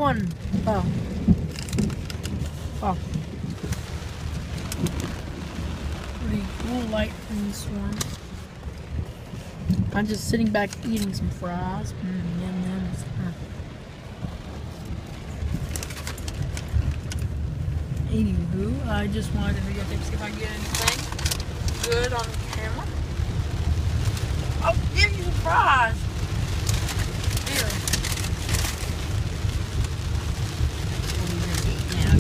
one. Oh. Oh. Pretty cool light in this one. I'm just sitting back eating some fries. Yum, yum. Anywho, I just wanted to video tape, see if I can get anything good on camera. I'll give you some fries. Here. What are you gonna eat now?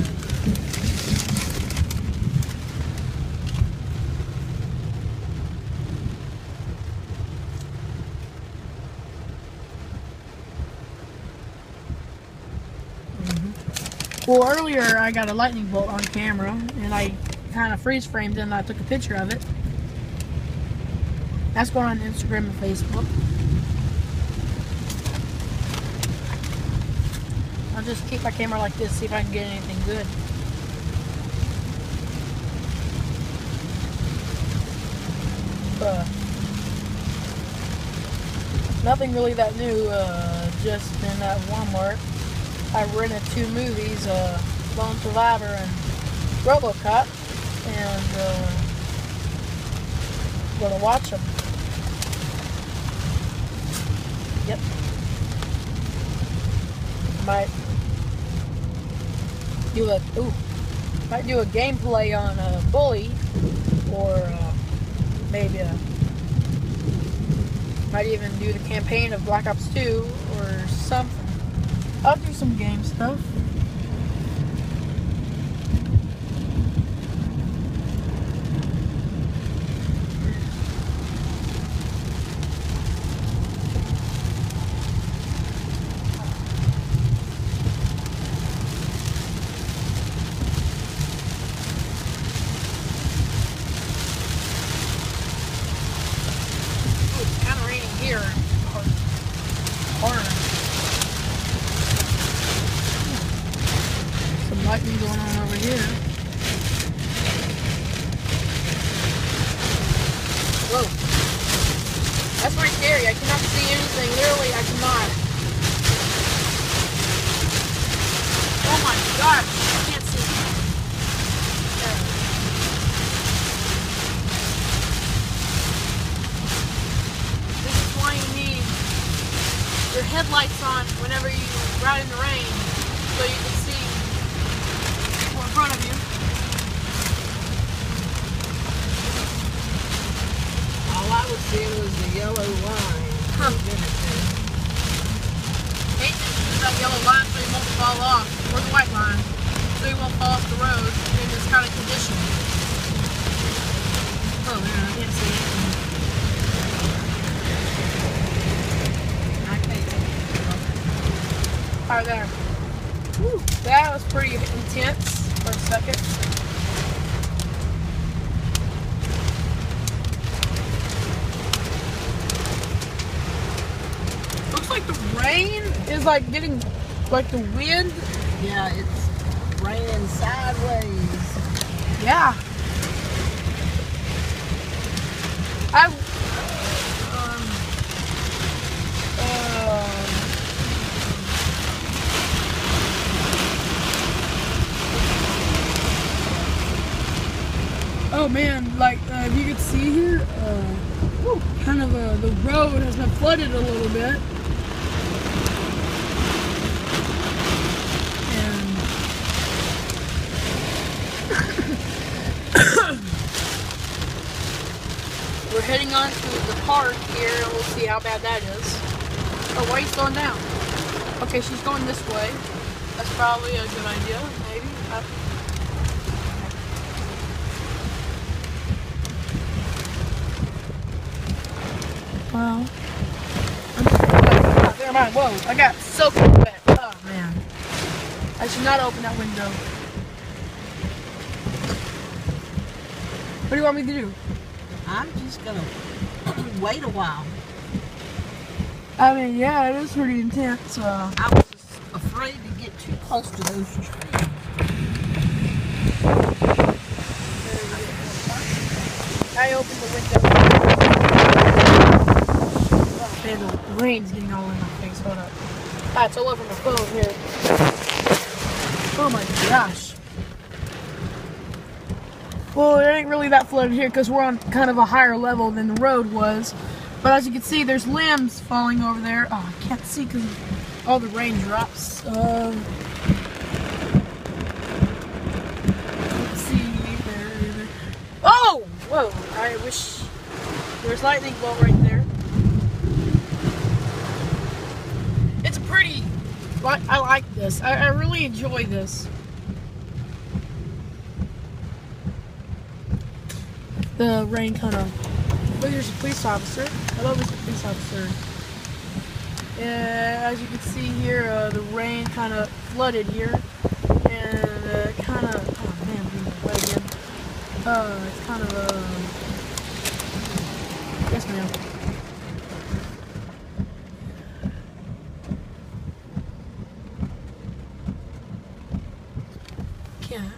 Well, earlier I got a lightning bolt on camera and I kind of freeze framed it and I took a picture of it. That's going on Instagram and Facebook. I'll just keep my camera like this, see if I can get anything good. Nothing really that new, just in that Walmart. I rented 2 movies, Lone Survivor and RoboCop, and gonna watch them. Yep. Might do a gameplay on Bully, or maybe might even do the campaign of Black Ops 2 or something. I'll do some game stuff. Oh, it's kind of raining here. Hard. Lightning going on over here. Whoa. That's pretty scary. I cannot see anything. Literally, I cannot. Oh my gosh. I can't see. This is why you need your headlights on whenever you ride in the rain, so you can see in front of you. All I was seeing was the yellow line. Hate to use that yellow line so you won't fall off, or the white line, so you won't fall off the road in this kind of condition. Oh man, I can't see anything. I can't. Right there. Whew, that was pretty intense. For a second. Looks like the rain is like getting, like the wind. Yeah, it's raining sideways. Yeah. Oh man, like if you could see here, kind of the road has been flooded a little bit. And we're heading on to the park here and we'll see how bad that is. Oh, why are you slowing down? Okay, she's going this way. That's probably a good idea, maybe. Well, never mind. Whoa, I got soaking wet. Oh man, I should not open that window. What do you want me to do? I'm just gonna wait a while. I mean, yeah, it is pretty intense. I was just afraid to get too close to those trees. I opened the window. Oh man, the rain's getting all in my face. Hold up. Alright, so look from the phone here. gosh. Well, it ain't really that flooded here because we're on kind of a higher level than the road was. But as you can see, there's limbs falling over there. Oh, I can't see because all the raindrops. Let's see. There. Oh! Whoa! I wish there's lightning bolt right there. It's pretty. I like this. I really enjoy this. The rain kind of. Look, there's a police officer. Hello, Mr. Police Officer. As you can see here, the rain kind of flooded here, and kind of. Oh man, I'm being wet again. It's kind of yes, ma'am. Can't.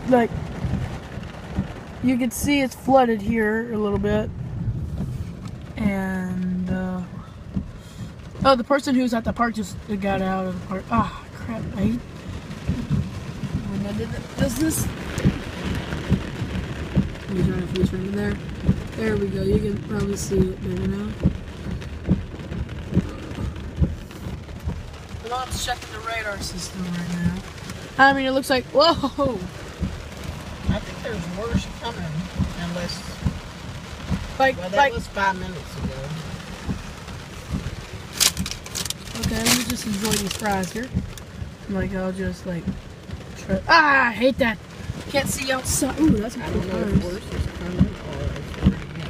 Like. You can see it's flooded here a little bit, and oh, the person who's at the park just got out of the park. Ah, oh, crap! I hate when I did that. Does this? Let me try to finish right there. There we go. You can probably see it better now. The mom's checking the radar system right now. I mean, it looks like whoa. I think there's worse coming, unless, well, that was 5 minutes ago. Okay, let me just enjoy these fries here. Like, I'll just, like, try. Ah, I hate that. Can't see outside. Ooh, that's a cool know if worse is coming or it's already in.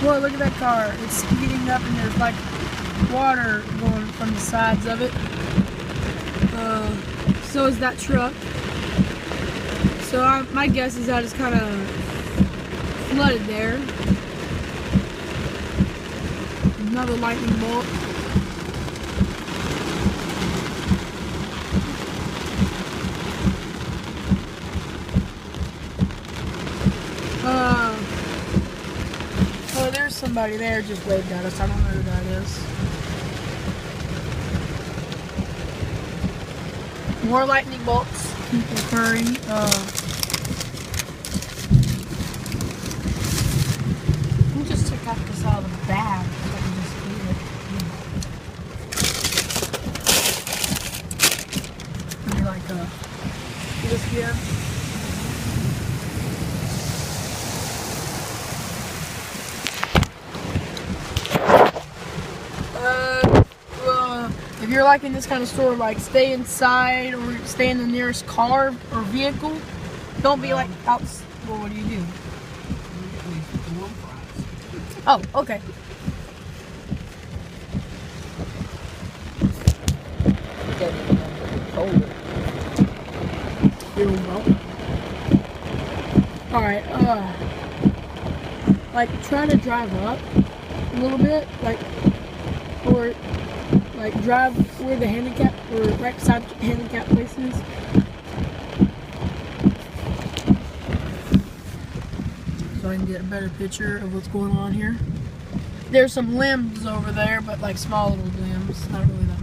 Whoa, look at that car. It's speeding up and there's like water going from the sides of it. So is that truck. So my guess is that it's kind of flooded there. Another lightning bolt. Oh, there's somebody there just waved at us. I don't know who that is. More lightning bolts keep occurring. Let me just check out this out of the bag so I can just eat it. Maybe like this here. If you're like in this kind of store, like stay inside or stay in the nearest car or vehicle. Don't be like out. Well, what do you do? Oh, okay. You're welcome. All right. Like try to drive up a little bit, like or. Like drive where the handicap or right beside the handicap place is. So I can get a better picture of what's going on here. There's some limbs over there, but like small little limbs, not really that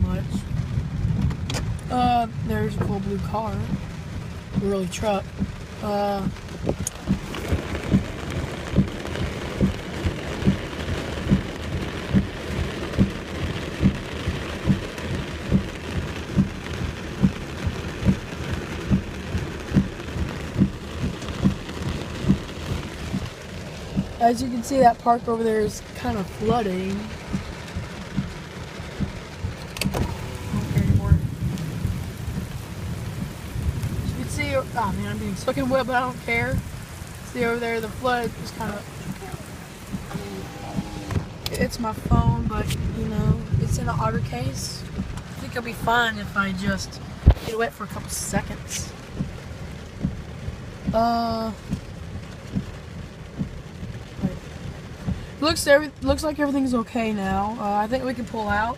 much. There's a cool blue car. Really truck. As you can see, that park over there is kind of flooding. Don't care anymore. As you can see, oh man, I'm being soaking wet, but I don't care. See over there, the flood is kind of. It's my phone, but you know, it's in an otter case. I think it'll be fine if I just get wet for a couple seconds. Looks like everything's okay now. I think we can pull out.